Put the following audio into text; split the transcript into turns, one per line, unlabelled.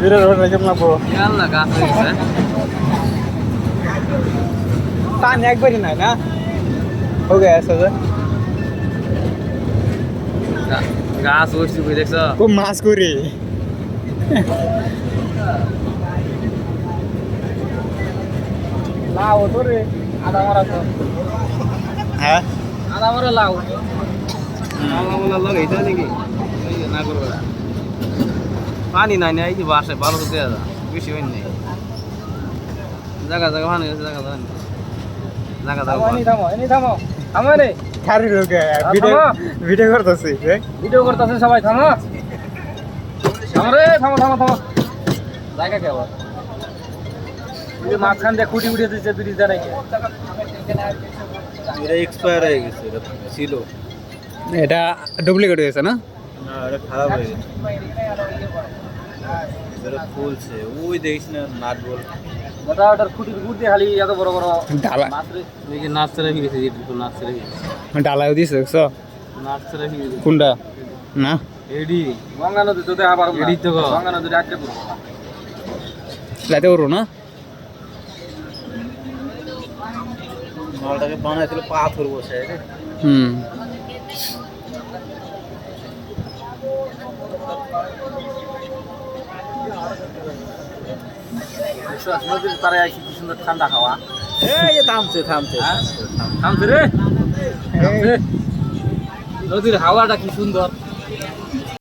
বিরের ওটা কেমন লাগবো
আল্লাহ গাছ হয়ে গেছে
পানি একবারই নাই না हो गया ऐसा सर
গাছ হয়েছে বুঝে দেখছ
को मास করে লাউ তো রে আদা মারা তো হ্যাঁ
আদা মারা লাউ আল্লাহ লাগাইছে নাকি না করবো পানি নাই না এই যে বাসে ভালো হতে বেশি হয়নি নেই জায়গা জায়গা পানি আছে জায়গা জায়গা জায়গা জায়গা
থামো থামো থামো রে খারি লোক ভিডিও ভিডিও করতেছি
ভিডিও করতেছে সবাই থামো থামো রে থামো থামো থামো জায়গা কে আবার এই মাঝখান দিয়ে খুঁটি উঠে দিচ্ছে ব্রিজ দা নাকি
এটা এক্সপায়ার হয়ে গেছে এটা ছিল
এটা ডুপ্লিকেট হয়েছে না
না এটা খারাপ হয়ে গেছে এটা ফুলছে ওই দেখিস না নাট বল
দাদা ওটার খুঁটির উপর দিয়ে খালি এত বড় বড়
ডালা
এই যে নার্সারি হয়ে গেছে যেটুকু নার্সারি
ডালাও দিছে দেখছো
নার্সারি হয়ে গেছে
কোনটা না
এডি গঙ্গা নদী তো দেখা পারবো এডি তো গঙ্গা নদীর আটকে পড়বো
লাইতে ওরো না
মালটাকে বানাইছিল পাথর বসে রে
হুম
নদীর পারে আইসি কি সুন্দর ঠান্ডা খাওয়া
এই যে থামছে থামছে
থামছে রে নদীর হাওয়াটা কি সুন্দর